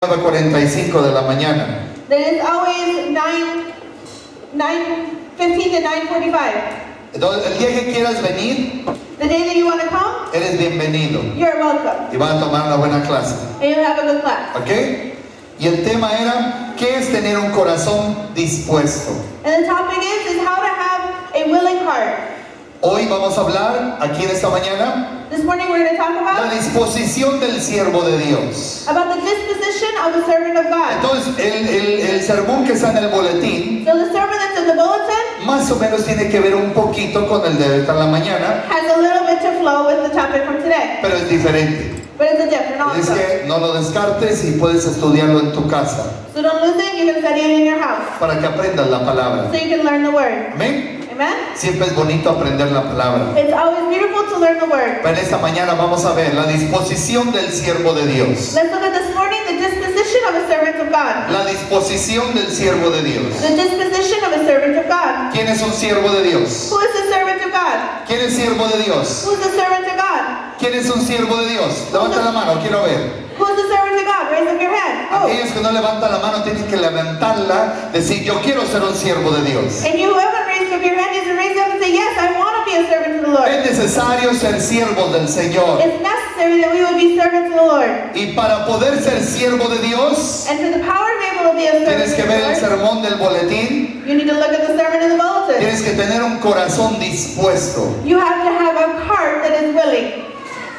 9:45 de la mañana. That is always 9:15 to 9:45. Entonces, el día que quieras venir, The day that you want to come, eres bienvenido. you're welcome. Y van a tomar una buena clase. And you'll have a good class. ¿Ok? Y el tema era, ¿qué es tener un corazón dispuesto? And the topic is how to have a willing heart. Hoy vamos a hablar, aquí en esta mañana, This morning we're going to talk la about disposición del siervo de Dios. the disposition of the servant of God. Entonces, el sermón que está en el boletín, So the sermon that's in the bulletin más o menos tiene que ver un poquito con el de esta la mañana, has a little bit to flow with the topic from today. pero es diferente. But it's a different Es also. que no lo descartes y puedes estudiarlo en tu casa, So don't lose it, you can study it in your house. para que aprendas la palabra. So you can learn the word. Amén. Amen? Siempre es bonito aprender la palabra. It's always beautiful to learn the word. Pero esta mañana vamos a ver la disposición del siervo de Dios. Let's look at this morning the disposition of a servant of God. La disposición del siervo de Dios. The disposition of a servant of God. ¿Quién es un siervo de Dios? Who is the servant of God? ¿Quién es siervo de Dios? Who is the servant of God? ¿Quién es un siervo de Dios? Levanta la mano, quiero ver. Who is the servant of God? Raise up your hand. Who? Aquellos que no levantan la mano tienen que levantarla, decir yo quiero ser un siervo de Dios. And you who haven't raised up your hand is to raise up and say, yes, I want to be a servant to the Lord. Es necesario ser siervos del Señor. It's necessary that we would be servants of the Lord. Y para poder ser siervo de Dios, And for the power to be able to be a tienes servant que of ver el the Lord, sermón del boletín. you need to look at the sermon in the bulletin. Tienes que tener un corazón dispuesto. You have to have a heart that is willing.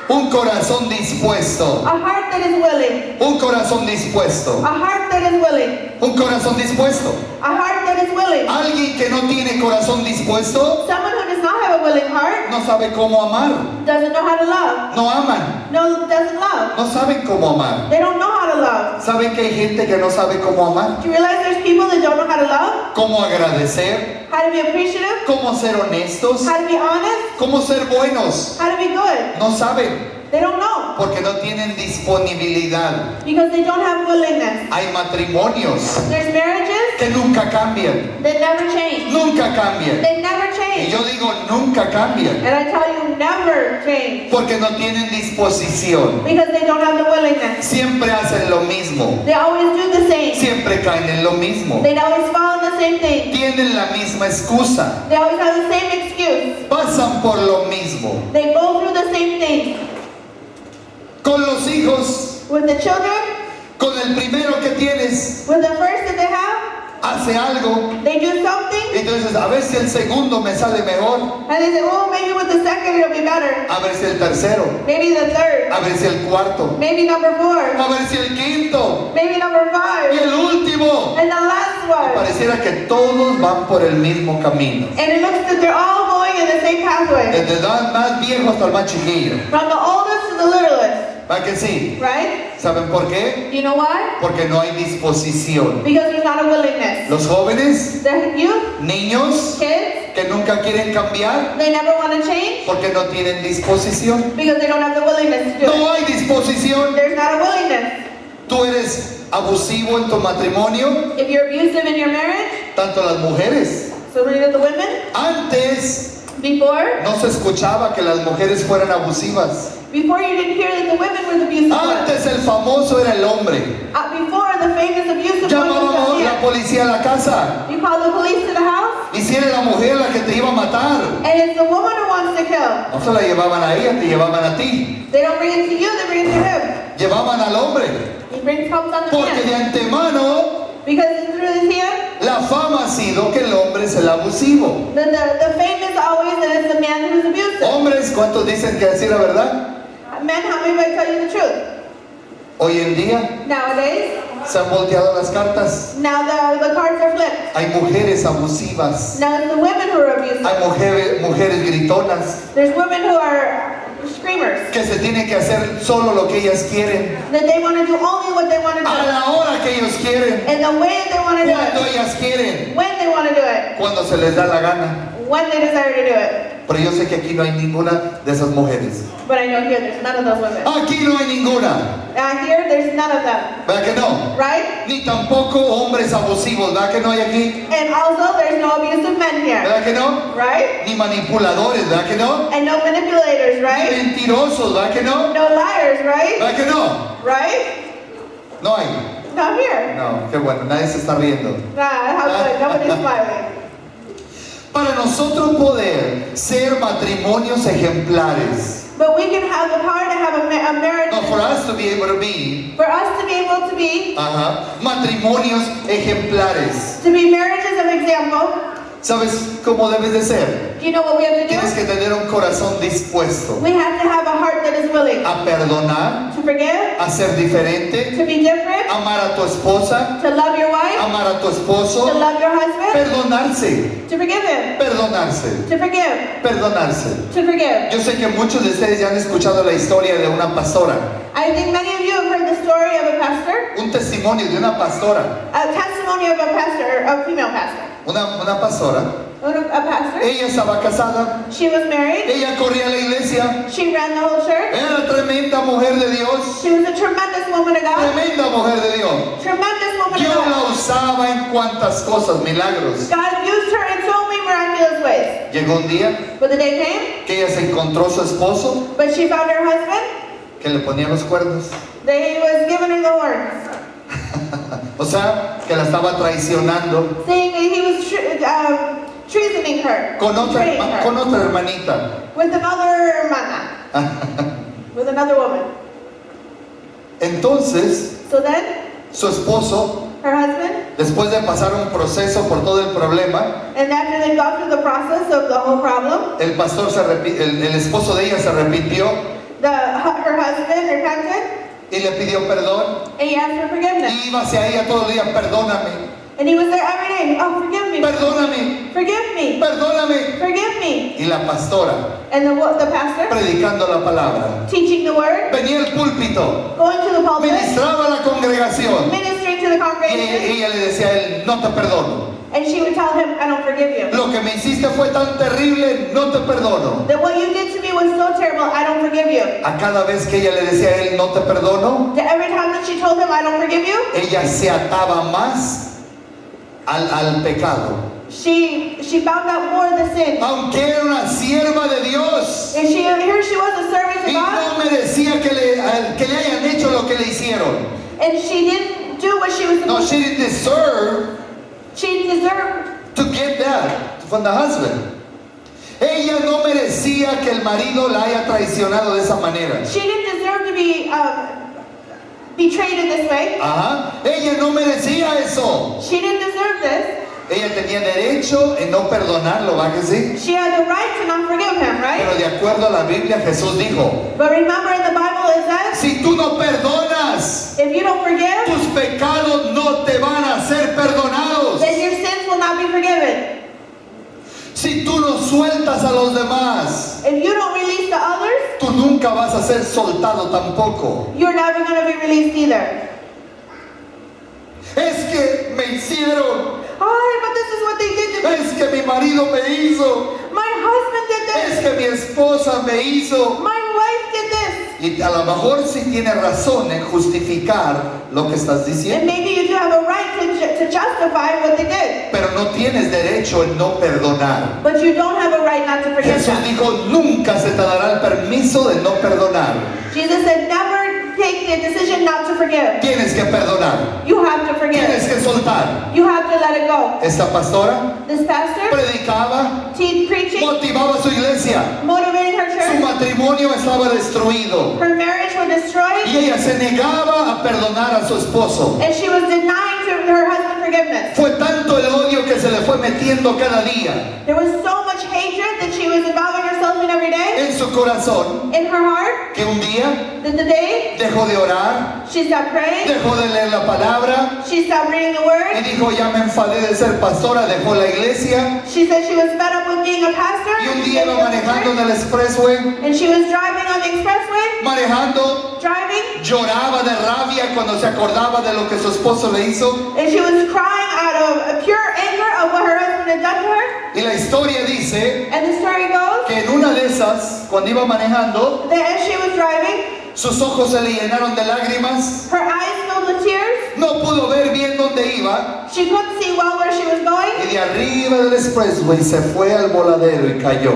Un corazón dispuesto. A heart that is willing. Un corazón dispuesto. A heart that is willing. Un corazón dispuesto. A heart that is willing. Alguien que no tiene corazón dispuesto Someone who does not have a willing heart no sabe cómo amar. doesn't know how to love. No aman. Doesn't love. No saben cómo amar. They don't know how to love. ¿Saben que hay gente que no sabe cómo amar? Do you realize there's people that don't know how to love? ¿Cómo agradecer? How to be appreciative? ¿Cómo ser honestos? How to be honest? ¿Cómo ser buenos? How to be good? No saben They don't know porque no tienen disponibilidad. because they don't have willingness. Hay matrimonios There's marriages que nunca cambian. that never change. Nunca cambian. They never Y change. yo digo nunca cambian And I tell you, never change porque no tienen disposición. because they don't have the willingness. Siempre hacen lo mismo. They always do the same. Siempre caen en lo mismo. They always follow the same thing. Tienen la misma excusa. They always have the same excuse. Pasan por lo mismo. They go through the same thing. Con los hijos, With the children, con el primero que tienes, with the first that they have, hace algo. they do something, Y entonces a ver si el segundo me sale mejor. and they say, oh, maybe with the second it'll be better. A ver si el tercero. Maybe the third. A ver si el cuarto. Maybe number four. A ver si el quinto. Maybe number Y five. el último. And the last one. Pareciera que todos van por el mismo camino. And it looks that they're all going in the same pathway. Desde el más viejo hasta el más chiquillo. From the oldest to the littlest. ¿Va que sí? Right? ¿Saben por qué? You know why? Porque no hay disposición. Because there's not a willingness. Los jóvenes, The youth, niños kids, que nunca quieren cambiar they never want to change porque no tienen disposición. because they don't have the willingness to do it. No hay disposición. There's not a willingness. Tú eres abusivo en tu matrimonio, If you're abusive in your marriage, tanto las mujeres. so many of the women, Antes before no se escuchaba que las mujeres fueran abusivas. you didn't hear that the women were the abusive ones. Antes el famoso era el hombre. Before the famous abusive one was Llamábamos the la man. policía a la casa. You call the police to the house, Y si era la mujer la que te iba a matar, and it's the woman who wants to kill. no se la llevaban a ella, te llevaban a ti. They don't bring it to you, they bring it to him. Llevaban al hombre. He brings comes on the Porque de man. antemano Because through his hand, la fama ha sido que el hombre es el abusivo. the fame is always that it's the man who's abusive. Hombres, ¿cuántos dicen que decir la verdad? Men, how many might tell you the truth? Hoy en día Nowadays, se han volteado las cartas. now the cards are flipped. Hay mujeres abusivas. Now it's the women who are abusive. Hay mujeres gritonas There's women who are screamers. que se tiene que hacer solo lo que ellas quieren, That they want to do only what they want to a do. la hora que ellos quieren, And the way they want to do cuando it. ellas quieren, When they want to do it. cuando se les da la gana. When they desire to do it. Pero yo sé que aquí no hay ninguna de esas mujeres. But I know here there's none of those women. Aquí no hay ninguna. Here there's none of them. ¿Verdad que no? Right? Ni tampoco hombres abusivos. ¿Verdad que no hay aquí? And also there's no abusive men here. ¿Verdad que no? Right? Ni manipuladores. ¿Verdad que no? And no manipulators, Ni right? mentirosos. ¿Verdad que no? No liars, right? ¿Verdad que no? Right? No hay. Not here. No, qué bueno, nadie se está riendo. How good. Nobody's smiling. Para nosotros poder ser matrimonios ejemplares, But we can have the power to have a marriage. no, for us to be able to be, For us to be able to be matrimonios ejemplares. marriages of example. ¿Sabes cómo debes de ser? Do you know what we have to Tienes do? que tener un corazón dispuesto We have to have a heart that is willing a perdonar, to forgive, a ser diferente, to be different, amar a tu esposa, to love your wife, amar a tu to esposo, love your husband, perdonarse, to forgive him, perdonarse, to forgive, perdonarse. to forgive. Yo sé que muchos de ustedes ya han escuchado la historia de una pastora, I think many of you have heard the story of a pastor, un testimonio de una pastora, a testimony of a pastor, a female pastor. una pastora. A pastor. Ella estaba casada, She was married. ella corría a la iglesia, She ran the whole church. era tremenda mujer de Dios, She was a tremendous woman of God. tremenda mujer de Dios. Tremendous woman of Dios God. la usaba en cuantas cosas, milagros. God used her in so many miraculous ways. Llegó un día But the day came, que ella se encontró a su esposo but she found her husband, que le ponía los cuernos. that he was giving her the horns, O sea, que la estaba traicionando saying that he was treasoning her, con betraying her, otra hermanita. with another hermana, with another woman. Entonces, So then, su esposo, her husband, después de pasar un proceso por todo el problema, and after they got through the process of the whole problem, el pastor el esposo de ella se arrepintió her husband repented, y le pidió perdón. and he asked for forgiveness. Y iba hacia ella todo el día, perdóname, And he was there every day. Oh, forgive me, perdóname, forgive me, perdóname. forgive me. Y la pastora, And the pastor, predicando la palabra, teaching the word, venía al púlpito, going to the pulpit, ministraba a la congregación ministering to the y congregation, ella le decía a él, no te perdono. and she would tell him, I don't forgive you. Lo que me hiciste fue tan terrible, no te perdono. That what you did to me was so terrible, I don't forgive you. A cada vez que ella le decía a él, no te perdono, That every time that she told him, I don't forgive you, ella se ataba más al pecado. she found out more of the sin. Aunque era una sierva de Dios And here she was a servant y of God, no merecía que le hayan hecho lo que le hicieron. and she didn't do what she was No, supposed she didn't deserve to. She deserved. to get that from the husband. Ella no merecía que el marido la haya traicionado de esa manera. She didn't deserve to be betrayed in this way. Ajá. Ella no merecía eso. She didn't deserve this. Ella tenía derecho en no perdonarlo, ¿va que sí? She had the right to not forgive him, Pero right? de acuerdo a la Biblia, Jesús dijo, But remember in the Bible it says, si tú no perdonas, if you don't forgive, tus pecados no te van a ser perdonados. then your sins will not be forgiven. Si tú no sueltas a los demás, If you don't release the others, tú nunca vas a ser soltado tampoco. you're never going to be released either. Es que me hicieron, Oh, but this is what they did to me. es que mi marido me hizo, My husband did es this. que mi esposa me hizo. My wife did this. Y a lo mejor sí tienes razón en justificar lo que estás And diciendo, maybe you do have a right to justify what they did. pero no tienes derecho en no perdonar. But you don't have a right not to forgive Jesús them. dijo, nunca se te dará el permiso de no perdonar. Jesus said, never take the decision not to forgive. Tienes que perdonar, You have to tienes forgive. que soltar. You have to let it go. Esta pastora This pastor, predicaba, preaching, motivaba a su iglesia. motivating her Su church. matrimonio estaba destruido Her marriage was destroyed, y ella se negaba a perdonar a su esposo. and she was denying to her husband forgiveness. Fue tanto el odio que se le fue metiendo cada día There was so much hatred that she was involving herself in every day. en su corazón In her heart, que un día that the day dejó de orar, she stopped praying, dejó de leer la palabra she stopped reading the y word. dijo, ya me enfadé de ser pastora, dejó la iglesia She said she was fed up with being a pastor. y un día iba manejando en el expressway, And she was driving on the expressway, manejando, driving, lloraba de rabia cuando se acordaba de lo que su esposo le hizo. and she was crying out of pure anger of what her husband had done to her. Y la historia dice And the story goes que en una de esas, cuando iba manejando, that as she was driving, sus ojos se le llenaron de lágrimas, her eyes filled with tears. no pudo ver bien dónde iba She couldn't see well where she was going. y de arriba del expressway se fue al voladero y cayó.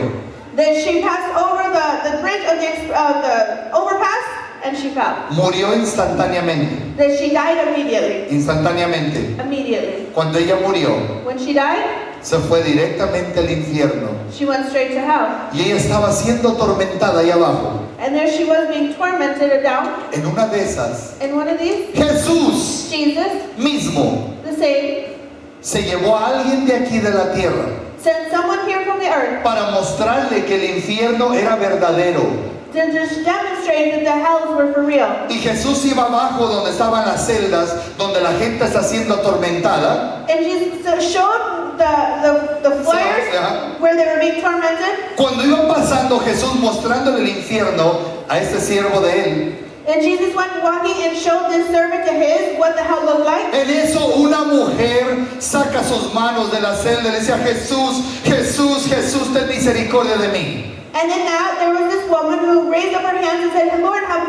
Then she passed over the bridge of the overpass, and she fell. Murió instantáneamente. Then she died immediately. Instantáneamente. Immediately. Cuando ella murió, When she died, se fue directamente al infierno. she went straight to hell. Y ella estaba siendo atormentada ahí abajo. And there she was being tormented down. En una de esas, And one of these, Jesús Jesus, mismo the same, se llevó a alguien de aquí de la tierra sent someone here from the earth para mostrarle que el infierno era verdadero. to just demonstrate that the hells were for real. Y Jesús iba abajo donde estaban las celdas, donde la gente está siendo atormentada. And Jesus showed the fires Ajá. where they were being tormented. Cuando iba pasando Jesús mostrándole el infierno a este siervo de él, And Jesus went walking and showed this servant to his what the hell looked like. en eso una mujer saca sus manos de la celda y le decía: Jesús, Jesús, Jesús, ten misericordia de mí. And then now there was this woman who raised up her hands and said, Lord, have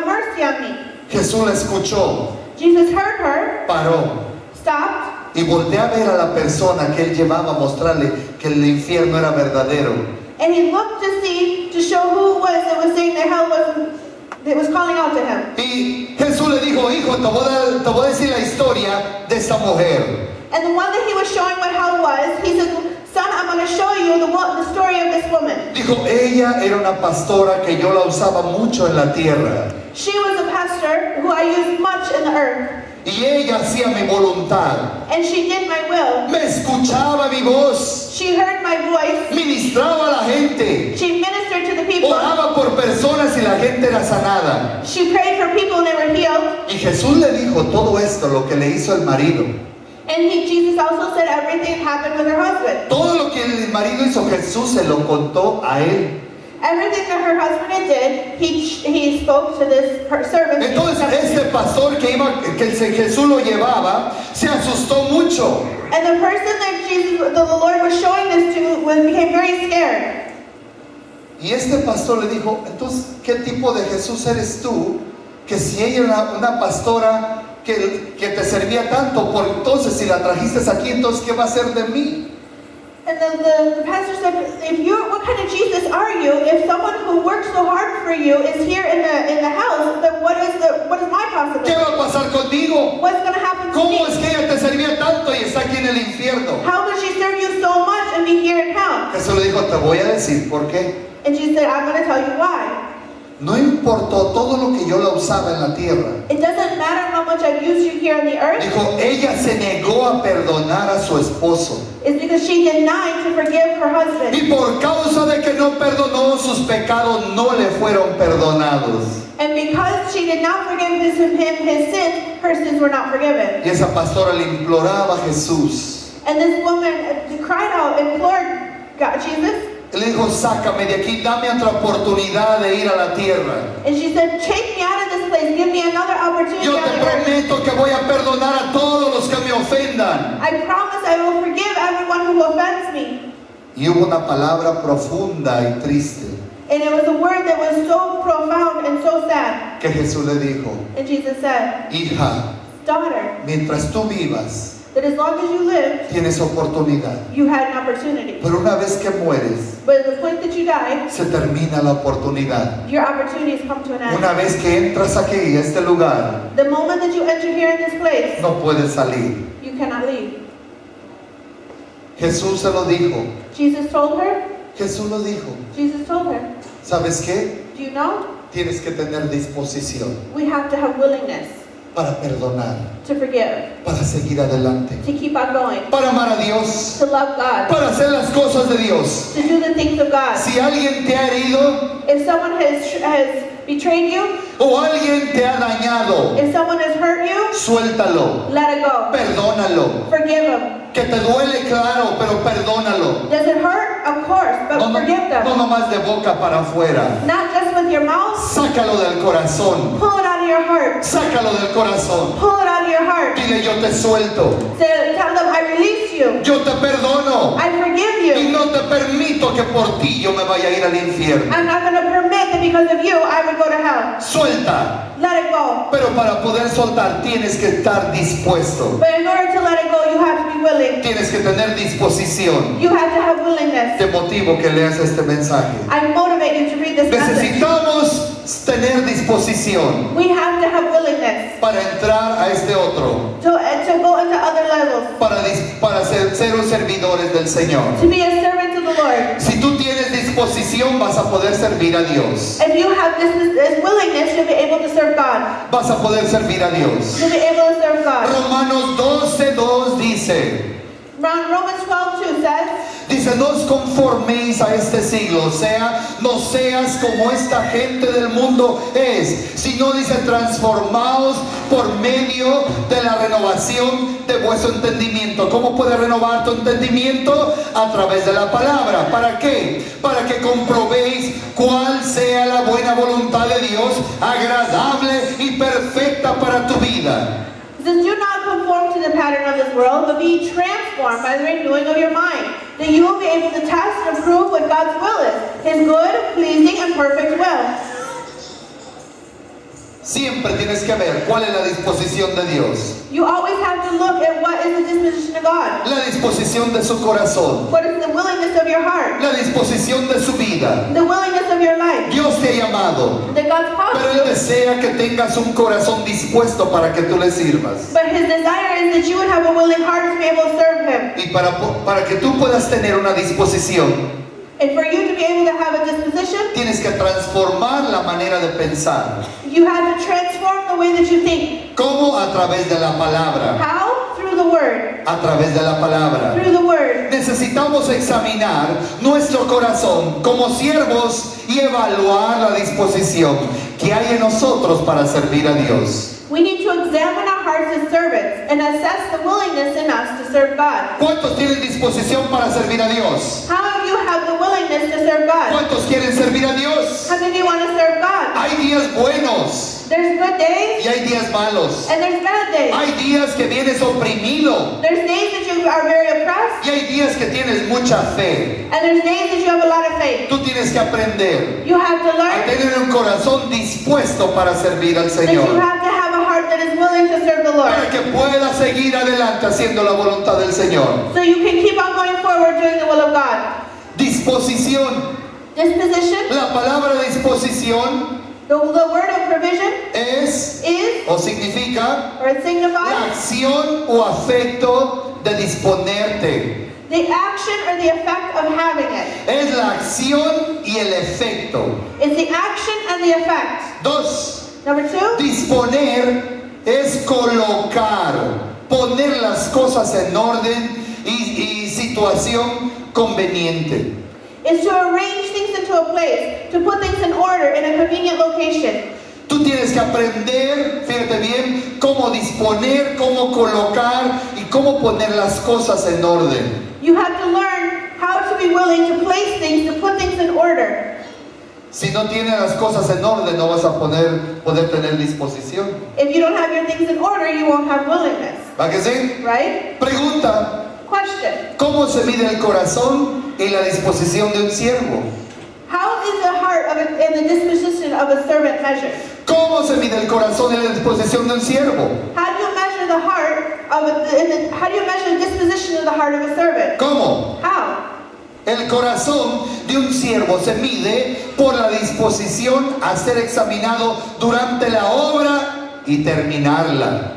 mercy on me. Jesús la escuchó, Jesus heard her, paró stopped, y volteó a ver a la persona que él llevaba a mostrarle que el infierno era verdadero. and he looked to see, to show who it was that was saying that hell was calling out to him. Y Jesús le dijo: hijo, te voy a decir la historia de esta mujer. And the one that he was showing what hell was, he said, son, I'm going to show you the story of this woman. Dijo: ella era una pastora que yo la usaba mucho en la tierra. She was a pastor who I used much in the earth. Y ella hacía mi voluntad. And she did my will. Me escuchaba mi voz. She heard my voice. Ministraba a la gente. She ministered to the people. Oraba por personas y la gente era sanada. She prayed for people and they were healed. Y Jesús le dijo todo esto, lo que le hizo el marido. And Jesus also said everything happened with her husband. Todo lo que el marido hizo, Jesús se lo contó a él. Everything that her husband did, he spoke to this servant. Entonces este pastor que Jesús lo llevaba, se asustó mucho. And the person that the Lord was showing this to became very scared. Y este pastor le dijo: entonces, ¿qué tipo de Jesús eres tú? Que si ella era una pastora que te servía tanto, por entonces si la trajiste aquí, entonces ¿qué va a hacer de mí? And the pastor said, what kind of Jesus are you? If someone who works so hard for you is here in the house, then what is my possibility? ¿Qué va a pasar conmigo? What's going to happen to ¿Cómo me? es que ella te servía tanto y está aquí en el infierno? How could she serve you so much and be here in hell? Jesús le dijo: te voy a decir por qué. And she said, I'm going to tell you why. No importó todo lo que yo la usaba en la tierra. It doesn't matter how much I've used you here on the earth. Dijo: ella se negó a perdonar a su esposo. It's because she denied to forgive her husband. Y por causa de que no perdonó, sus pecados no le fueron perdonados. And because she did not forgive him his sins, her sins were not forgiven. Y esa pastora le imploraba a Jesús. And this woman cried out, implored God, Jesus. Él le dijo: sácame de aquí, dame otra oportunidad de ir a la tierra. And she said, take me out of this place, give me another opportunity Yo on te the earth. prometo que voy a perdonar a todos los que me ofendan. I promise I will forgive everyone who offends me. Y hubo una palabra profunda y triste And it was a word that was so profound and so sad. que Jesús le dijo: And Jesus said, hija, daughter, mientras tú vivas, that as long as you live, tienes oportunidad. you had an opportunity. Pero una vez que mueres, But at the point that you die, se termina la oportunidad. your opportunities come to an end. Una vez que entras aquí, a este lugar, The moment that you enter here in this place, no puedes salir. you cannot leave. Jesús se lo dijo. Jesus told her, Jesús lo dijo. Jesus told her, ¿Sabes qué? do you know? Tienes que tener disposición We have to have willingness para perdonar, to forgive, para seguir adelante, to keep on going, para amar a Dios, to love God, para hacer las cosas de Dios. to do the things of God. Si alguien te ha herido If someone has betrayed you, o alguien te ha dañado, if someone has hurt you, suéltalo, let it go. perdónalo. Forgive them. Que te duele, claro, pero perdónalo. Does it hurt? Of course, but No, forgive them. no nomás de boca para afuera. Not just with your mouth. Sácalo del corazón. Pull it out of your heart. Sácalo del corazón. Pull it out of your heart. Dile: yo te suelto. Tell them, I release you. Yo te perdono. I forgive Y you. no te permito que por ti yo me vaya a ir al infierno. I'm not going to permit that because of you, I would go to hell. Suelta. Let it go. Pero para poder soltar tienes que estar dispuesto. But in order to let it go, you have to be willing. Tienes que tener disposición. You have to have willingness. Te motivo que leas este mensaje. I motivate you to read this message. Necesitamos tener disposición We have to have willingness para entrar a este otro, to go into other levels, para ser un servidores del Señor. to be a servant to the Lord. Si tú tienes disposición, vas a poder servir a Dios. If you have this willingness, you'll be able to serve God. Vas a poder servir a Dios. You'll be able to serve God. Romanos 12:2 dice, Romans 12:2 says, dice, no os conforméis a este siglo, o sea, no seas como esta gente del mundo es, sino dice, transformaos por medio de la renovación de vuestro entendimiento. ¿Cómo puedes renovar tu entendimiento? A través de la palabra. ¿Para qué? Para que comprobéis cuál sea la buena voluntad de Dios, agradable y perfecta para tu vida. It says, do not conform to the pattern of this world, but be transformed by the renewing of your mind, that you will be able to test and approve what God's will is, His good, pleasing, and perfect will. Siempre tienes que ver cuál es la disposición de Dios, You always have to look at what is the disposition of God. la disposición de su corazón, What is the willingness of your heart? la disposición de su vida. The willingness of your life. Dios te ha llamado, That God's pero called Él desea que tengas un corazón dispuesto para que tú le sirvas. you. But His desire is that you would have a willing heart to be able to serve Him. Y para que tú puedas tener una disposición, And for you to be able to have a disposition, tienes que transformar la manera de pensar. you have to transform the way that you think. ¿Cómo? A través de la palabra. How? Through the Word. A través de la palabra. Through the Word. Necesitamos examinar nuestro corazón como siervos y evaluar la disposición que hay en nosotros para servir a Dios. We need to examine our hearts as servants and assess the willingness in us to serve God. ¿Cuántos tienen disposición para servir a Dios? How many of you have the willingness to serve God? ¿Cuántos quieren servir a Dios? How many of you want to serve God? Hay días buenos There's good days y hay días malos. and there's bad days. Hay días que vienes oprimido There's days that you are very oppressed y hay días que tienes mucha fe. and there's days that you have a lot of faith. Tú tienes que aprender You have to a learn tener un corazón dispuesto para servir al that you Señor, have to have a heart that is willing to serve the Lord. para que puedas seguir adelante haciendo la voluntad del Señor. So you can keep on going forward doing the will of God. Disposición. Disposition, La palabra disposición the word of provision es is, o significa or it la signifies, acción o afecto de disponerte. the action or the effect of having it. Es la acción y el efecto. It's the action and the effect. 2. Number 2, Disponer es colocar, poner las cosas en orden y situación conveniente. is to arrange things into a place, to put things in order in a convenient location. Tú tienes que aprender, fíjate bien, cómo disponer, cómo colocar y cómo poner las cosas en orden. You have to learn how to be willing to place things, to put things in order. Si no tienes las cosas en orden, no vas a poder tener disposición. If you don't have your things in order, you won't have willingness, ¿Va que sí? right? Pregunta, Question, ¿cómo se mide el corazón y la disposición de un siervo? how is the heart of and the disposition of a servant measured? ¿Cómo se mide el corazón y la disposición de un siervo? How do you measure the heart of how do you measure the disposition of the heart of a servant? ¿Cómo? How? El corazón de un siervo se mide por la disposición a ser examinado durante la obra y terminarla.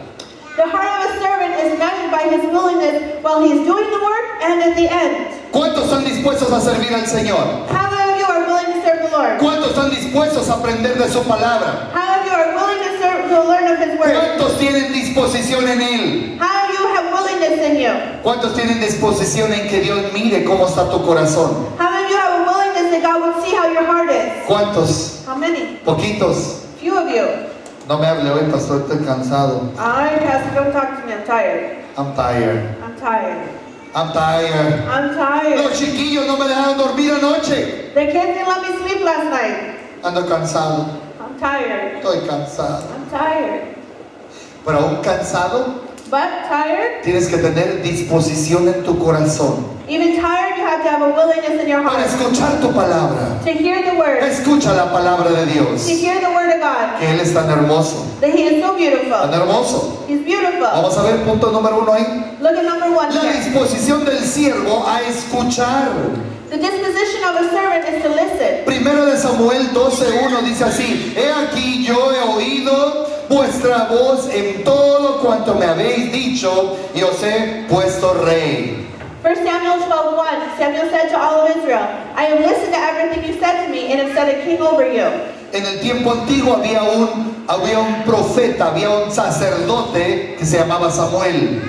The heart of a servant is measured by his willingness while he's doing the work and at the end. ¿Cuántos están dispuestos a servir al Señor? How many of you are willing to serve the Lord? ¿Cuántos están dispuestos a aprender de su palabra? How many of you are willing to serve to learn of his word? ¿Cuántos tienen disposición en Él? How many of you have willingness in you? ¿Cuántos tienen disposición en que Dios mire cómo está tu corazón? How many of you have a willingness that God would see how your heart is? ¿Cuántos? How many? Poquitos. Few of you. No me hable hoy, pastor, estoy cansado. Ay, Pastor, don't talk to me. I'm tired. I'm tired. I'm tired. I'm tired. I'm tired. Los chiquillos no me dejaron dormir anoche. The kids didn't let me sleep last night. Ando cansado. I'm tired. Estoy cansado. I'm tired. Pero aún cansado, But tired, tienes que tener disposición en tu corazón even tired, you have to have a willingness in your para heart escuchar tu palabra. to hear the word, Escucha la palabra de Dios, to hear the word of God, que Él es tan hermoso, that He is so tan beautiful. hermoso. He's beautiful. Vamos a ver punto número 1 ahí. Look at number 1 La here. disposición del siervo a escuchar. The disposition of a servant is to listen. Primero de Samuel 12:1 dice así: He aquí yo he oído vuestra voz en todo cuanto me habéis dicho y os he puesto rey. 1 Samuel 12:1, Samuel said to all of Israel, I have listened to everything you said to me and have set a king over you. En el tiempo antiguo había un profeta, había un sacerdote que se llamaba Samuel.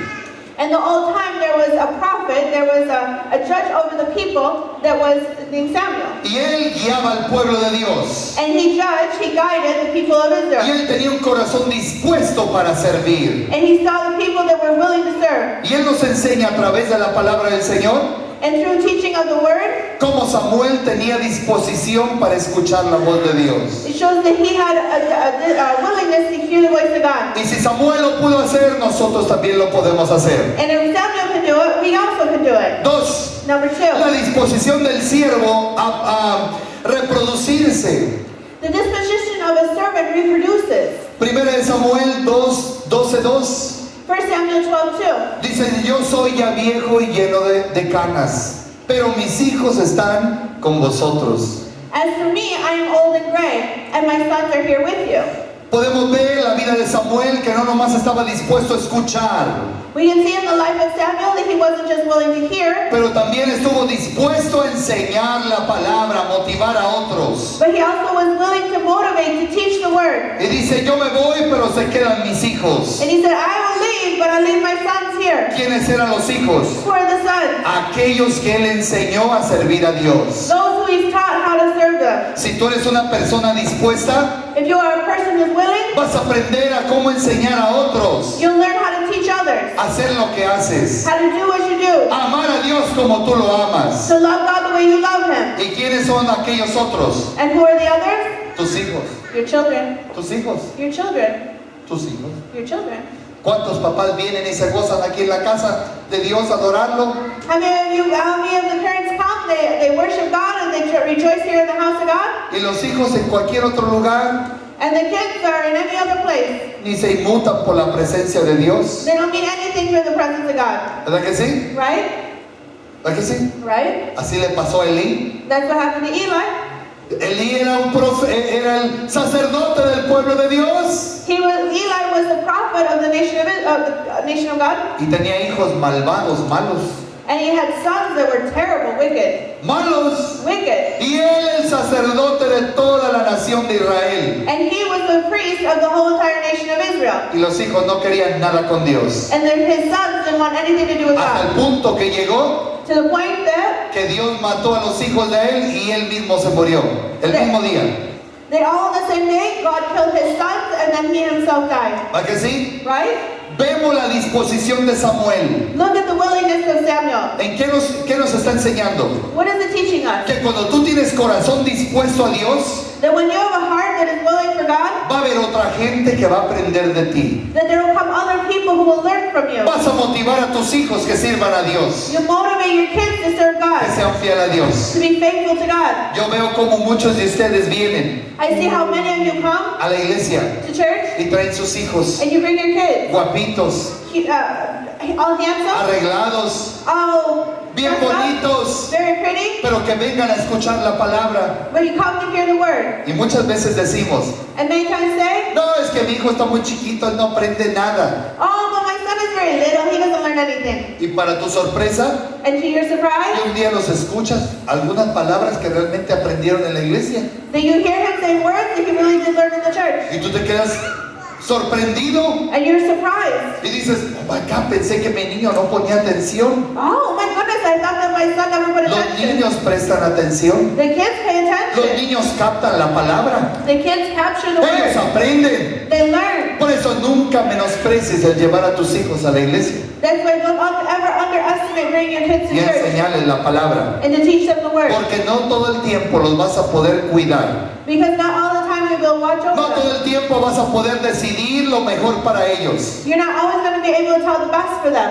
In the old time, there was a prophet, there was a judge over the people that was named Samuel. Y él guiaba al pueblo de Dios. And he judged, he guided the people of Y Israel. él tenía un corazón dispuesto para servir. And he saw the people that were willing to serve. Y él nos enseña a través de la palabra del Señor And through teaching of the word, cómo Samuel tenía disposición para escuchar la voz de Dios. it shows that he had a willingness to hear the voice of God. Y si Samuel lo pudo hacer, nosotros también lo podemos hacer. And if Samuel can do it, we also can do it. 2. Number 2, La disposición del siervo a reproducirse. the disposition of a servant reproduces. Primera de Samuel 2:12:2 1 Samuel 12:2. dice: Yo soy ya viejo y lleno de canas, pero mis hijos están con vosotros. As for me, I am old and gray, and my sons are here with you. Podemos ver la vida de Samuel, que no nomás estaba dispuesto a escuchar, We can see in the life of Samuel that he wasn't just willing to hear, pero también estuvo dispuesto a enseñar la palabra, a motivar a otros. but he also was willing to motivate, to teach the word. Y dice: Yo me voy, pero se quedan mis hijos. And he said, I will leave, but I leave my sons here. ¿Quiénes eran los hijos? Who are the sons? Aquellos que él enseñó a servir a Dios. Those who he's taught how to serve them. Si tú eres una persona dispuesta, If you are a person who's willing, vas a aprender a cómo enseñar a otros you'll learn how to teach others, a hacer lo que haces, how to do what you do, a amar a Dios como tú lo amas. to love God the way you love him. ¿Y quiénes son aquellos otros? And who are the others? Tus hijos, Your children. tus hijos, Your children. tus hijos. Your children. ¿Cuántos papás vienen y se gozan aquí en la casa de Dios a adorarlo? How many of the parents come, they worship God and they rejoice here in the house of God? Y los hijos en cualquier otro lugar And the kids are in any other place. ni se inmutan por la presencia de Dios. They don't mean anything for the presence of God. ¿Verdad que sí? Right? ¿Verdad que sí? Right? Así le pasó a Elí. That's what happened to Eli. Elí era el sacerdote del pueblo de Dios Eli was the prophet of the nation of God. y tenía hijos malvados, malos, And he had sons that were terrible, wicked. malos. Wicked. Y él el sacerdote de toda la nación de Israel. And he was the priest of the whole entire nation of Israel. Y los hijos no querían nada con Dios. And then his sons didn't want anything to do with Hasta el God. punto que llegó To the point that que Dios mató a los hijos de él y él mismo se murió el mismo día. all on the same day, God killed his sons and then he himself died. ¿Va que sí? Right? Vemos la disposición de Samuel. Look at the willingness of Samuel. ¿En qué nos está enseñando? What is it teaching us? Que cuando tú tienes corazón dispuesto a Dios, That when you have a heart that is willing for God, va a haber otra gente que va a aprender de ti. that there will come other people who will learn from you. Vas a motivar a tus hijos que sirvan a Dios, You motivate your kids to serve que God, sean fiel a Dios. to be faithful to God. Yo veo como muchos de ustedes vienen I see how many of you come a la iglesia to church y traen sus hijos and you bring your kids, guapitos, all handsome, arreglados, all bien dressed up, bonitos, very pretty, pero que vengan a escuchar la palabra. but you come to hear the word. Y muchas veces decimos: And many times say, no, es que mi hijo está muy chiquito, él no aprende nada. oh, but my son is very little, he doesn't learn anything. Y para tu sorpresa, And to your surprise, y un día los escuchas algunas palabras que realmente aprendieron en la iglesia. then you hear him say words that he really did learn in the church. Y tú te quedas sorprendido And you're surprised. y dices: oh my God, pensé que mi niño no ponía atención. Oh my goodness, I thought that my son never put Los attention. niños prestan atención. The kids pay Los attention. niños captan la palabra. The kids capture the Ellos word. aprenden. They learn. Por eso nunca menosprecies el llevar a tus hijos a la iglesia That's why don't ever underestimate bringing your kids to y church enseñarles la palabra. and to teach them the word. Porque no todo el tiempo los vas a poder cuidar. Because not all the time time you will watch over No todo them. el tiempo vas a poder decidir lo mejor para ellos. You're not always going to be able to tell the best for them.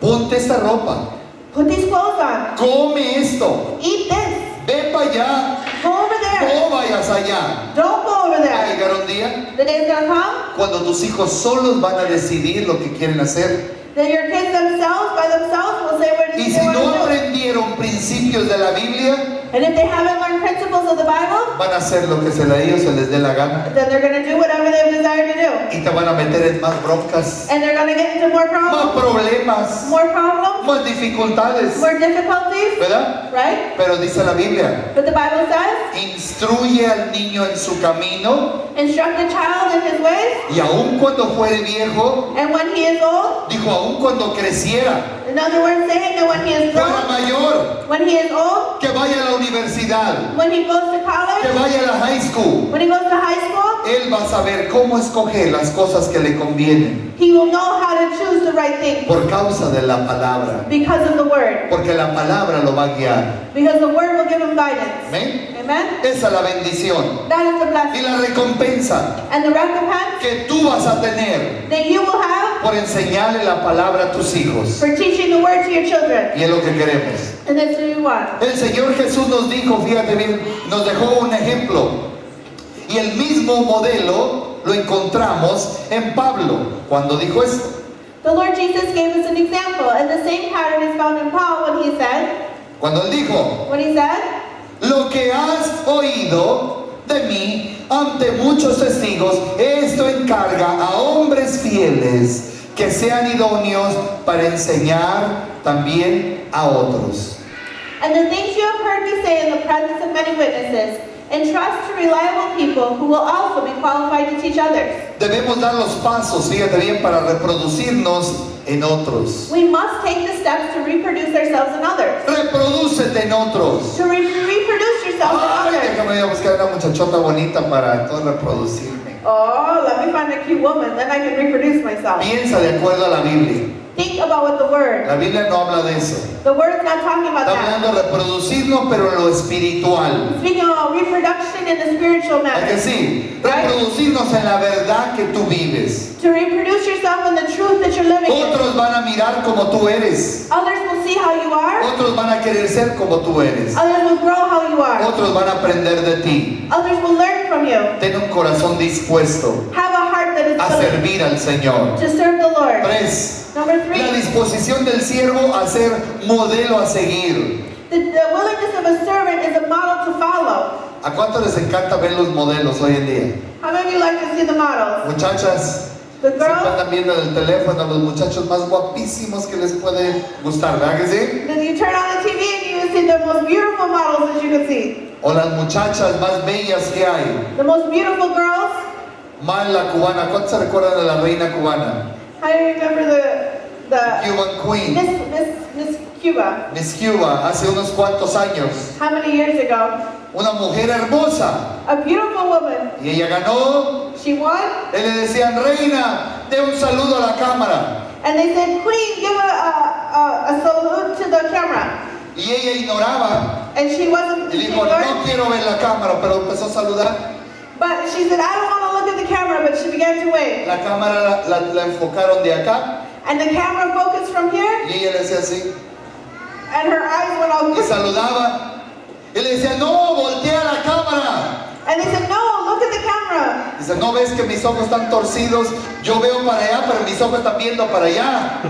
Ponte esta ropa, Put these clothes on. come esto, Eat this. ve para allá, Go over there. no vayas allá. Don't go over Va a there. llegar un día The day's going to come cuando tus hijos solos van a decidir lo que quieren hacer. that your kids themselves, by themselves, will say what it Y is si they no want to do. aprendieron principios de la Biblia, And if they haven't learned principles of the Bible, van a hacer lo que a ellos se les dé la gana. then they're going to do whatever they desire to do. Y te van a meter en más broncas, And they're going to get into more más problems, problemas, más dificultades, more difficulties, ¿verdad? right? Pero dice la Biblia, But the Bible says, instruye al niño en su camino instruct the child in his ways, y aun cuando fuere viejo, and when he is old, dijo aun cuando creciera, in other words, saying that when he is fuera grown, mayor, when he is old, que vaya a la universidad, when he goes to que college, vaya a la high school, when he goes to high school, él va a saber cómo escoger las cosas que le convienen he will know how to choose the right thing por causa de la palabra, because of the word. porque la palabra lo va a guiar. Because the word will give him guidance. ¿Amén? Amen? Esa es la bendición That is the y blessing. la recompensa And the recompense que tú vas a tener that you will have por enseñarle la palabra a tus hijos. for teaching the word to your children. Y es lo que queremos. And that's what you want. El Señor Jesús nos dijo, fíjate bien, nos dejó un ejemplo. Y el mismo modelo lo encontramos en Pablo cuando dijo esto. The Lord Jesus gave us an example, and the same pattern is found in Paul when he said, Cuando él dijo, lo que has oído de mí ante muchos testigos, esto encarga a hombres fieles que sean idóneos para enseñar también a otros. and the things you have heard me say in the presence of many witnesses, entrust to reliable people who will also be qualified to teach others. Debemos dar los pasos, fíjate bien, para reproducirnos en otros. We must take the steps to reproduce ourselves in others. Reprodúcete en otros. To reproduce yourself in Ay, others. déjame ir a buscar una muchachota bonita para entonces reproducirme. Oh, let me find a cute woman, then I can reproduce myself. Piensa de acuerdo a la Biblia. Think about what the word. La Biblia no habla de eso. The word is not talking about Está that. hablando de reproducirnos, pero en lo espiritual. Speaking about reproduction in the spiritual ¿Es que manner. sí? Reproducirnos en la verdad que tú vives. To reproduce yourself in the truth that you're living in. Otros van a mirar como tú eres. Others will see how you are. Otros van a querer ser como tú eres. Others will grow how you are. Otros van a aprender de ti. Others will learn from you. Ten un corazón dispuesto Have a heart that is a willing servir al Señor. to serve the Lord. 3. Number La 3, disposición del siervo a ser modelo a seguir. the willingness of a servant is a model to follow. ¿A cuánto les encanta ver los modelos hoy en día? How many of you like to see the models? Muchachas, The siempre girls, andan viendo en el teléfono a los muchachos más guapísimos que les puede gustar, ¿verdad que sí? then you turn on the TV and you see the most beautiful models that you can see. O las muchachas más bellas que hay. The most beautiful girls. Más la cubana, ¿cuántos se recuerdan de la reina cubana? How do you remember the Cuban Queen, Miss Cuba? Miss Cuba, hace unos cuantos años. How many years ago? Una mujer hermosa. A beautiful woman. Y ella ganó. She won. Y le decían, reina, dé un saludo a la cámara. And they said, Queen, give a salute to the camera. Y ella ignoraba. And she wasn't, Y she dijo, ignored. no quiero ver la cámara, pero empezó a saludar. But she said, I don't want to look at the camera, but she began to wave. La cámara la enfocaron de acá. And the camera focused from here, Y ella le decía así. and her eyes went all Y quick. saludaba. Y le decía, no, voltea la cámara. And they said, no, look at the camera. Dice, ¿no ves que mis ojos están torcidos? Yo veo para allá, pero mis ojos están viendo para allá.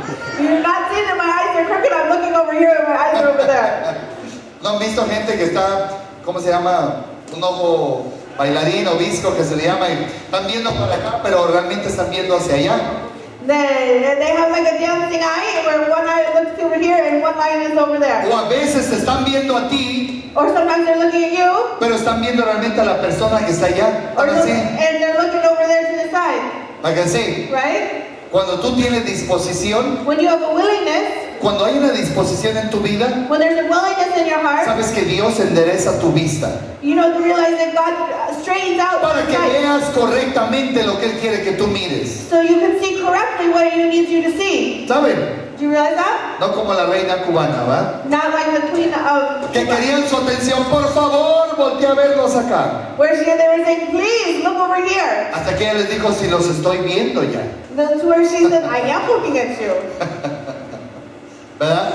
You're not seeing that my eyes are crooked. I'm looking over here, and my eyes are over there. ¿No han visto gente que está, ¿cómo se llama? Un ojo bailarín o visco que se le llama. Y están viendo para acá, pero realmente están viendo hacia allá. They have like a dancing eye, where one eye looks over here and one eye is over there. O a veces te están viendo a ti, Or sometimes they're looking at you, pero están viendo realmente a la persona que está allá. or ¿Para que sí? and they're looking over there to the side, ¿Para que sí? right? Cuando tú tienes disposición, When you have a willingness, cuando hay una disposición en tu vida, when there's a willingness in your heart, sabes que Dios endereza tu vista you know to realize that God straightens out para your que sight, veas correctamente lo que Él quiere que tú mires. so you can see correctly what He needs you to see. ¿Saben? Do you realize that? No como la reina cubana, ¿va? Not like the queen of Que Cuba, querían su atención, por favor, voltea a verlos acá. where they were saying, please look over here. Hasta que ella les dijo, si los estoy viendo ya. That's where she said, I am looking at you. ¿Verdad?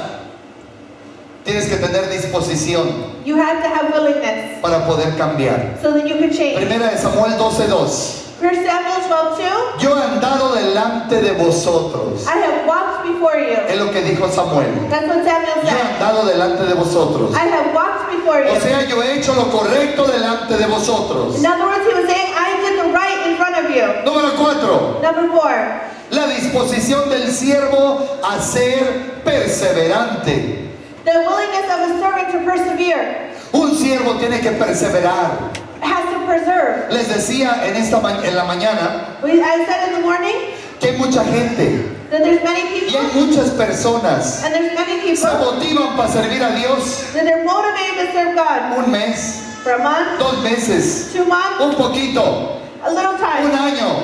Tienes que tener disposición You have to have willingness para poder cambiar. so that you can change. Primera de Samuel 12:2. 1 Samuel 12:2, Yo he andado delante de vosotros. I have walked before you. Es lo que dijo Samuel. That's what Samuel Yo he said. andado delante de vosotros. I have walked before you. O sea, yo he hecho lo correcto delante de vosotros. In other words, he was saying, I did the right in front of you. Número 4. Number 4, La disposición del siervo a ser perseverante. the willingness of a servant to persevere, Un siervo tiene que perseverar. has to preserve. Les decía en la mañana I said in the morning que hay mucha gente that there's many y people, hay muchas personas and there's many se people motivan para servir a Dios that they're motivated to serve God un mes, for a month, 2 meses, 2 months, un poquito, a little un time, año,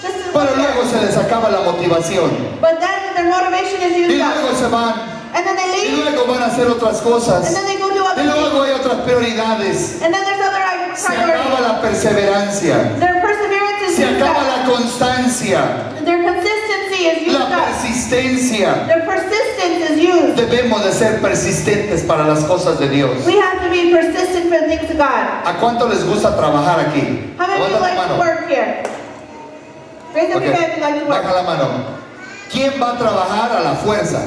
just a pero little luego time. se les acaba la motivación But then their motivation is y used luego up. se van And then they y leave, luego van a hacer otras and cosas then they go do y other things. luego hay otras prioridades. And then there's other Se acaba priorities. la perseverancia, Their perseverance is se used acaba up. la constancia, Their consistency is used la up. persistencia. Their persistence is used. Debemos de ser persistentes para las cosas de Dios. We have to be persistent for the things of God. ¿A cuánto les gusta trabajar aquí? How many of Levanta you tu like to mano. work here? Raise up Ok, your hand if you like to work. baja la mano. ¿Quién va a trabajar a la fuerza?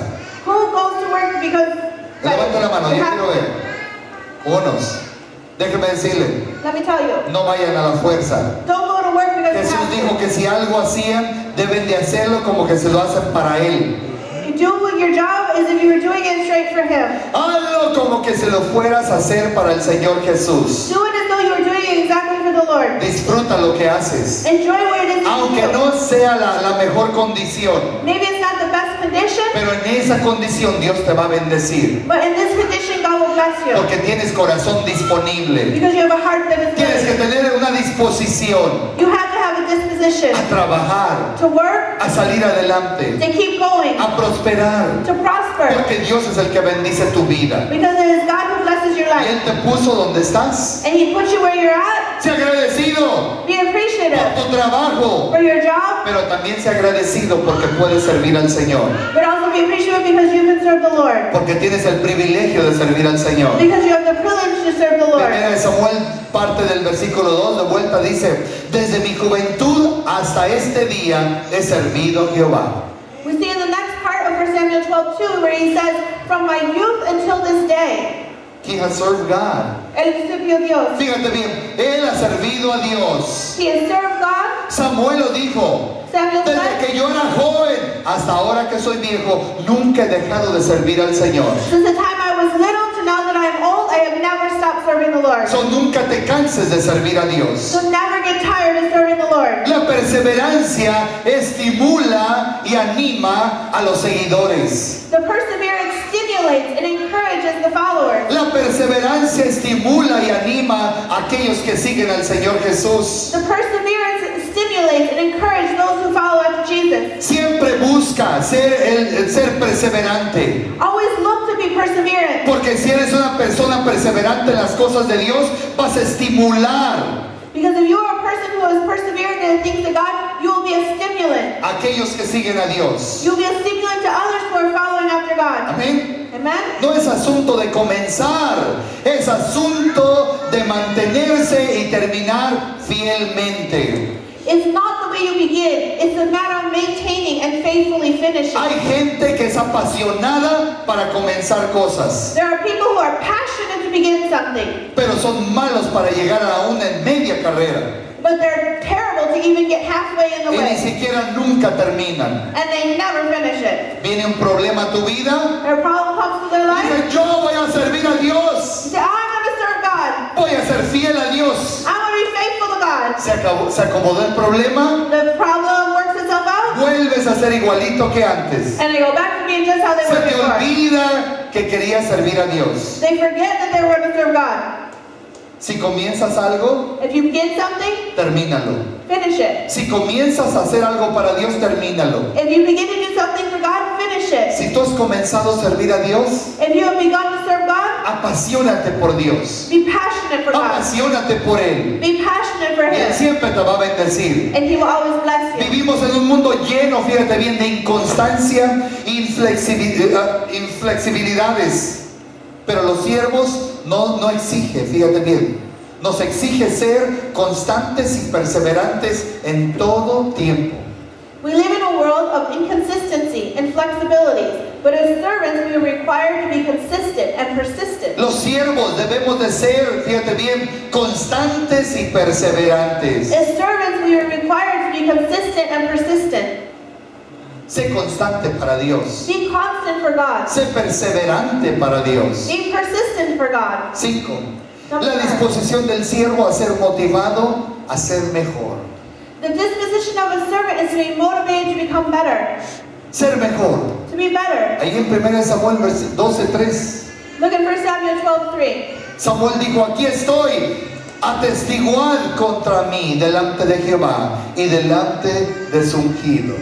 Who goes to work because Levanta la mano, you yo have quiero to? ver. Unos. Déjeme decirle, Let me tell you. no vayan a la fuerza. Don't go to work because you Jesús have dijo to. que si algo hacían, deben de hacerlo como que se lo hacen para Él. You do your job as if you were doing it straight for Him. Hazlo como que se lo fueras a hacer para el Señor Jesús. Do it as though you were doing it exactly for the Lord. Disfruta lo que haces. Enjoy what it is that Aunque you do. no sea la mejor condición, Maybe it's not the best condition, pero en esa condición Dios te va a bendecir. but in this condition, God will bless you. Porque tienes corazón disponible. Because you have a heart that is Tienes que willing. tener una disposición You have to have a disposition a trabajar, to work, a salir adelante, to keep going, a prosperar. to prosper. Porque Dios es el que bendice tu vida. Because it is God who blesses your Y life. Él te puso donde estás. And He puts you where you're at. Sé agradecido Be por appreciative tu trabajo, for your job, pero también sé agradecido porque puedes servir al Señor. but also be appreciative because you can serve the Lord. Porque tienes el privilegio de servir al Señor. Because you have the privilege to serve the Lord. Primera de Samuel, parte del versículo 2, de vuelta dice, desde mi juventud hasta este día he servido a Jehová. We see in the next part of 1 Samuel 12:2 where he says, from my youth until this day, He has served God. Él sirvió a Dios. Fíjate bien, Él ha servido a Dios. He has served God. Samuel lo dijo, Samuel desde said, que yo era joven hasta ahora que soy viejo, nunca he dejado de servir al Señor. since the time I was little to now that I am old, I have never stopped serving the Lord. So, nunca te canses de servir a Dios. So never get tired of serving the Lord. La perseverancia estimula y anima a los seguidores. The perseverance stimulates and encourages the followers. La perseverancia estimula y anima a aquellos que siguen al Señor Jesús. The perseverance stimulates and encourages those who follow after Jesus. Siempre busca ser perseverante. Always look to be perseverant. Porque si eres una persona perseverante en las cosas de Dios, vas a estimular Because if you are a person who is perseverant in the things of God, you will be a stimulant. a aquellos que siguen a Dios. You'll be a stimulant to others who are following after God. Amén. Amen? No es asunto de comenzar, es asunto de mantenerse y terminar fielmente. It's not the way you begin. It's a matter of maintaining and faithfully finishing. Hay gente que es apasionada para comenzar cosas, There are people who are passionate to begin something, pero son malos para llegar aún en media carrera but they're terrible to even get halfway in the y ni way, siquiera nunca terminan. and they never finish it. Viene un problema a tu vida, Their problem comes to their life. dice, yo voy a servir a You Dios, say, I'm going to serve God. voy a ser fiel a Dios. I'm going to be faithful to God. Se acomodó el problema, The problem works itself out, vuelves a ser igualito que antes. and they go back to being just how they Se were te before. olvida que querías servir a Dios. They forget that they were going to serve God. Si comienzas algo, If you begin something, termínalo. finish it. Si comienzas a hacer algo para Dios, termínalo. If you begin to do something for God, comenzado a servir a Dios, If you have begun to serve God, apasionate por Dios. be passionate for God. Apasionate por Él. Be passionate for Y Él Him. siempre te va a bendecir. And He will always bless you. Vivimos en un mundo lleno, fíjate bien, de inconstancia, inflexibilidades. Pero los siervos no exige, fíjate bien, nos exige ser constantes y perseverantes en todo tiempo. We live in a world of inconsistency and flexibility, but as servants we are required to be consistent and persistent. Los siervos debemos de ser, fíjate bien, constantes y perseverantes. As servants we are required to be consistent and persistent. Sé constante para Dios. Be constant for God. Sé perseverante para Dios. Be persistent for God. 5. La disposición del siervo a ser motivado a ser mejor. The disposition of a servant is to be motivated to become better, Ser mejor. to be better. Ahí en 1 Samuel 12:3. Look at 1 Samuel 12:3. Samuel dijo, aquí estoy, atestiguad contra mí delante de Jehová y delante de su ungido.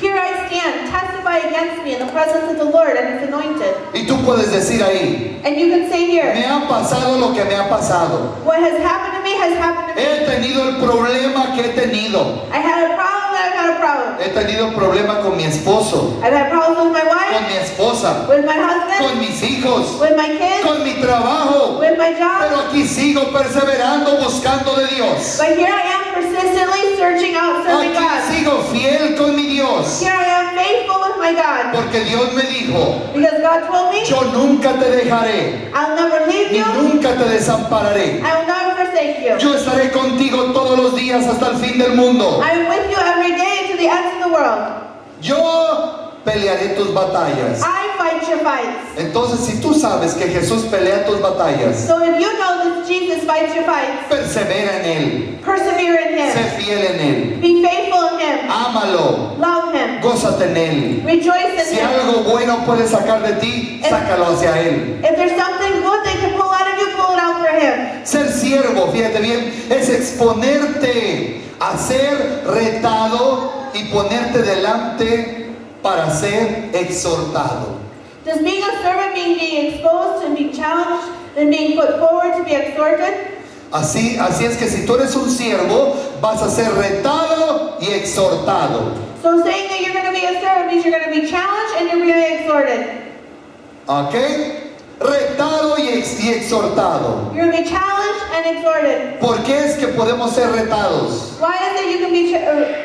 Here I stand, testify against me in the presence of the Lord and His anointed. Y tú puedes decir ahí, And you can say me here, ha pasado lo que me ha pasado. what has happened to me has happened to me. He tenido el problema que he tenido. I had a problem, I've had a problem. He tenido problema con mi esposo, I've had problems with my con wife, mi esposa, with my husband, con mis hijos, with my kids, con mi trabajo. with my job. Pero aquí sigo perseverando buscando de Dios. But here I am persistently searching out, serving Aquí God. sigo fiel con mi Dios. Here I am faithful with my God. Porque Dios me dijo, Because God told me, yo nunca te dejaré, I'll never leave ni you, nunca te desampararé. I will never forsake you. Yo estaré contigo todos los días hasta el fin del mundo. I am with you every day to the ends of the world. Yo pelearé tus batallas. I fight your fights. Entonces, si tú sabes que Jesús pelea tus batallas, So if you know that Jesus fights your fights, persevera en Él, persevere in sé Him. fiel en Él, Be faithful in Him. ámalo, Love Him. gózate en Él. Rejoice in Si Him. algo bueno puedes sacar de ti, sácalo hacia Él. If there's something good they can pull out of you, pull it out for Him. Ser siervo, fíjate bien, es exponerte a ser retado y ponerte delante para ser exhortado. Does being a servant mean being exposed and being challenged and being put forward to be exhorted? Así es que si tú eres un siervo, vas a ser retado y exhortado. So saying that you're going to be a servant means you're going to be challenged and you're going to be exhorted. ¿Ok? Retado y exhortado. You're going to be challenged and exhorted. ¿Por qué es que podemos ser retados? Why is it you can be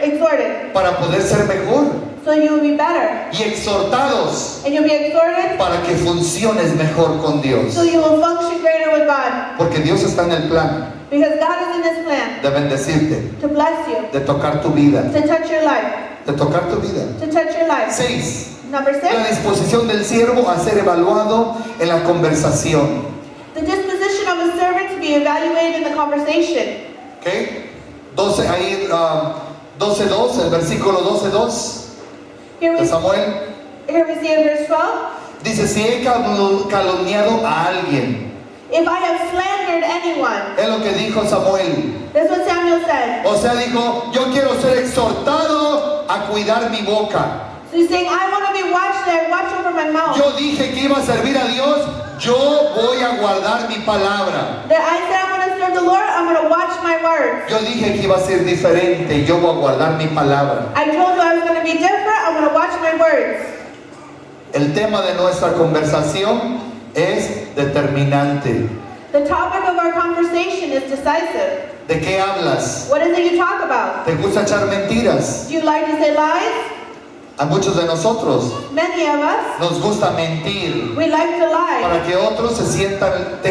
exhorted? Para poder ser mejor. So you will be better. Y exhortados And you'll be exhorted para que funciones mejor con Dios. so you will function greater with God. Porque Dios está en el plan Because God is in His plan de bendecirte, to bless you, de tocar tu vida, to touch your life, de tocar tu vida. to touch your life. 6. Number La 6, disposición del siervo a ser evaluado en la conversación. the disposition of a servant to be evaluated in the conversation. ¿Ok? 12, ahí, 12:2, el versículo 12:2 Here de we, Samuel. here we see in verse 12, Dice, si he calumniado a alguien. if I have slandered anyone, Es lo que dijo Samuel. that's what Samuel said. O sea, dijo, yo quiero ser exhortado a cuidar mi boca. So he's saying, I want to be watched and watch over my mouth. Yo dije que iba a servir a Dios, yo voy a guardar mi palabra. That I said I'm going to serve the Lord, I'm going to watch my words. Yo dije que iba a ser diferente, yo voy a guardar mi palabra. I told you I was going to be different, I'm going to watch my words. El tema de nuestra conversación es determinante. The topic of our conversation is decisive. ¿De qué hablas? What is it you talk about? ¿Te gusta echar mentiras? Do you like to say lies? A muchos de nosotros Many of us, nos gusta mentir we like to lie. para que otros se sientan,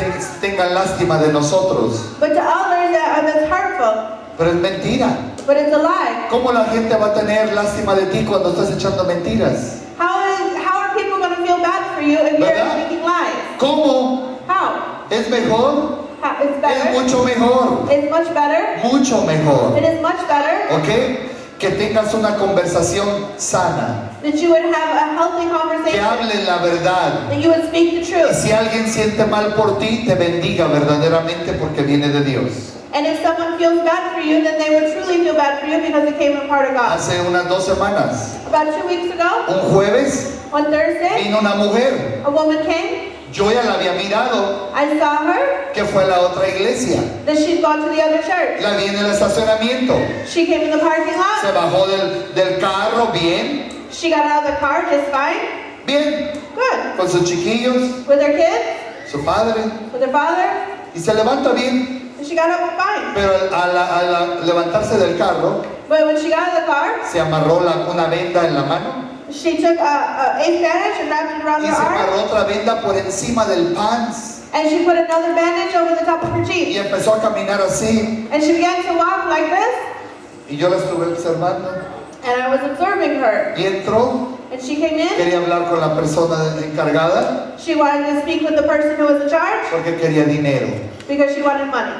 tengan lástima de nosotros. But to others, that's hurtful. Pero es mentira. But it's a lie. ¿Cómo la gente va a tener lástima de ti cuando estás echando mentiras? How are people going to feel bad for you if you're ¿Verdad? speaking lies? ¿Cómo? How? ¿Es mejor? It's Es better. mucho mejor. It's much better. Mucho mejor. It is much better ¿Ok? Que tengas una conversación sana. that you would have a healthy Que conversation. hablen la verdad. That you would speak the Y truth. si alguien siente mal por ti, te bendiga verdaderamente porque viene de Dios. And if someone feels bad for you, then they would truly feel bad for you because it came from the heart of God. Hace unas 2 semanas, About 2 weeks ago, un jueves, on Thursday, vino una mujer. a woman came. Yo ya la había mirado, I saw her, que fue a la otra iglesia. that she'd gone to the other church. La vi en el estacionamiento. She came in the parking Se lot. bajó del carro, bien, She got out of the car just fine. bien, Good. con sus chiquillos, With her kids, su padre, with her father. y se levanta bien. And she got up fine. Pero al levantarse del carro, But when she got out of the car, se amarró una venda en la mano she took a bandage and wrapped it around y her se arm. amarró otra venda por encima del pants And she put another bandage over the top of her y cheek. empezó a caminar así. And she began to walk like this. Y yo la estuve observando. And I was observing her. Y entró, And she came in. quería hablar con la persona encargada She wanted to speak with the person who was in charge porque quería dinero. because she wanted money.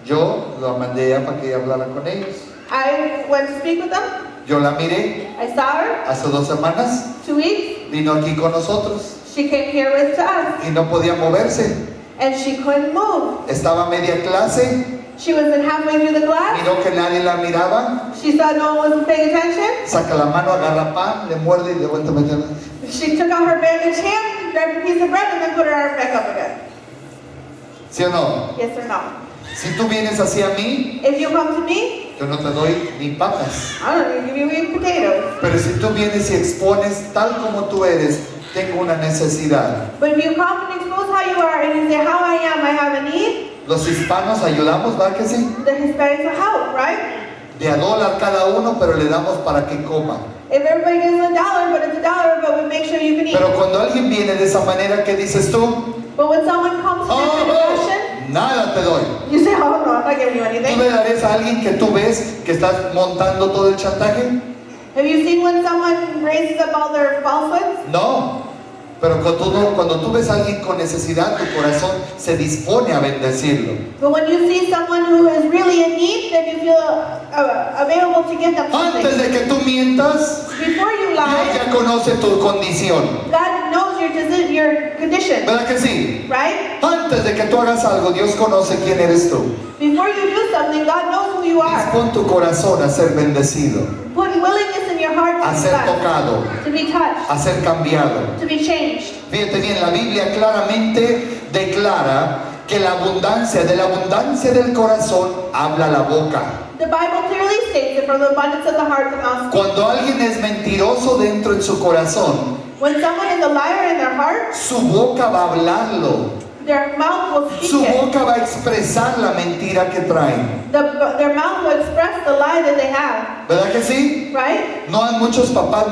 Yo la mandé ya para que ella hablara con ellos. I went to speak with them. Yo la miré I saw her hace 2 semanas, 2 weeks. vino aquí con nosotros She came here with to us. y no podía moverse. And she couldn't move. Estaba a media clase, She was in halfway through the class. miró que nadie la miraba, She saw no one was paying attention. saca la mano, agarra pan, le muerde y de vuelta mete. She took out her bandaged hand, grabbed a piece of bread, and then put her arm back up again. ¿Sí o no? Yes or no? Si tú vienes hacia mí, If you come to me, yo no te doy ni papas. I don't even give you even potatoes. Pero si tú vienes y expones tal como tú eres, tengo una necesidad. But if you come and expose how you are and you say, how I am, I have a need, Los hispanos ayudamos, ¿verdad que sí? the Hispanics will help, right? De $1 cada uno, pero le damos para que coma. If everybody gives $1, but it's $1, but we make sure you can eat. Pero cuando alguien viene de esa manera, ¿qué dices tú? But when someone comes in this kind of fashion, Nada te doy. you say, oh no, I'm not giving you ¿Tú anything. le darías a alguien que tú ves que estás montando todo el chantaje? Have you seen when someone raises up all their falsehoods? No. Pero cuando tú ves a alguien con necesidad, tu corazón se dispone a bendecirlo. But when you see someone who is really in need, then you feel available to give them Antes something. de que tú mientas, Before you Dios lie, ya conoce tu condición. God knows your condition, ¿Verdad que sí? right? Antes de que tú hagas algo, Dios conoce quién eres tú. Before you do something, God knows who you are. Dispón tu corazón a ser bendecido, Put willingness in your heart a to be ser blessed, tocado, to be touched, a ser cambiado. to be changed. Fíjate bien, la Biblia claramente declara que de la abundancia del corazón habla la boca. The Bible clearly states that from the abundance of the heart, the mouth speaks. Cuando alguien es mentiroso dentro en su corazón, When someone is a liar in their heart, su boca va a hablarlo. their mouth will speak Su it. boca va a expresar la mentira que traen. Their mouth will express the lie that they have, ¿Verdad que sí? right? No hay muchos papás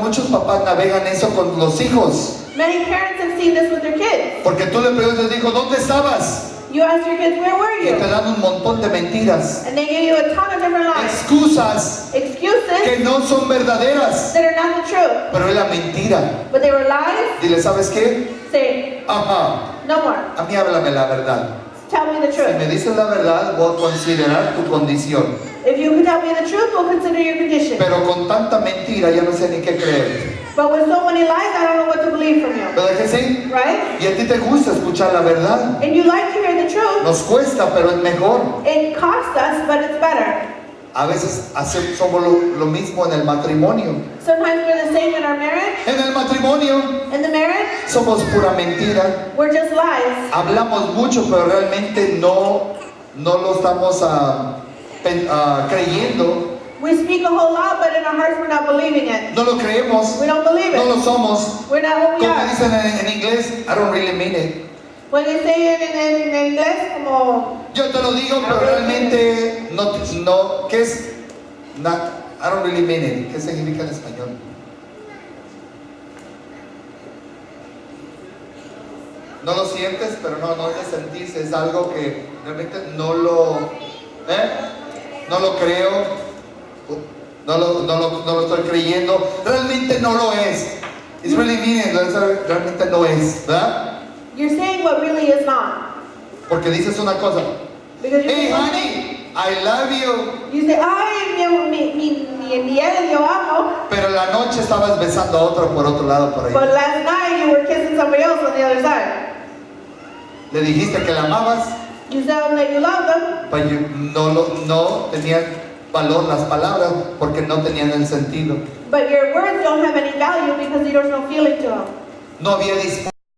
navegan eso con los hijos. Many parents have seen this with their kids. Porque tú le preguntas, dijo, ¿dónde estabas? You ask your kids, where were Y te you? dan un montón de mentiras, And they give you a ton of different lies. excusas Excuses que no son verdaderas, that are not the truth. pero es la mentira. But they were lies. Dile, ¿sabes qué? Say, Ajá, no more. a mí háblame la verdad. Tell me the Si me truth. dices la verdad, voy a considerar tu condición. If you can tell me the truth, we'll consider your condition. Pero con tanta mentira ya no sé ni qué creer. But with so many lies, I don't know what to believe from you. ¿Verdad que sí? Right? Y a ti te gusta escuchar la verdad. And you like to hear the truth. Nos cuesta, pero es mejor. It costs us, but it's better. A veces somos lo mismo en el matrimonio. Sometimes we're the same in our marriage. En el matrimonio In the marriage, somos pura mentira. we're just lies. Hablamos mucho, pero realmente no lo estamos creyendo. We speak a whole lot, but in our hearts we're not believing it. No lo creemos. We don't believe No lo it. somos. We're not who we Como are. dicen en inglés, I don't really mean it. When they say it in inglés, como, Yo te lo digo, pero realmente no, ¿qué es? I don't really mean it. ¿Qué significa en español? No lo sientes, pero no es de sentirse, es algo que realmente no lo creo, no lo estoy creyendo, realmente no lo es. It's really meaningless, realmente no es, ¿verdad? you're saying what really is not. Porque dices una cosa, Because you hey say, honey, I love you, you say, ay, mi él, yo amo. pero la noche estabas besando a otro por otro lado por ahí. But last night you were kissing somebody else on the other side. Le dijiste que la amabas, You sound like you love them, pero no tenían valor las palabras porque no tenían el sentido. but your words don't have any value because there's no feeling to them. No había disposición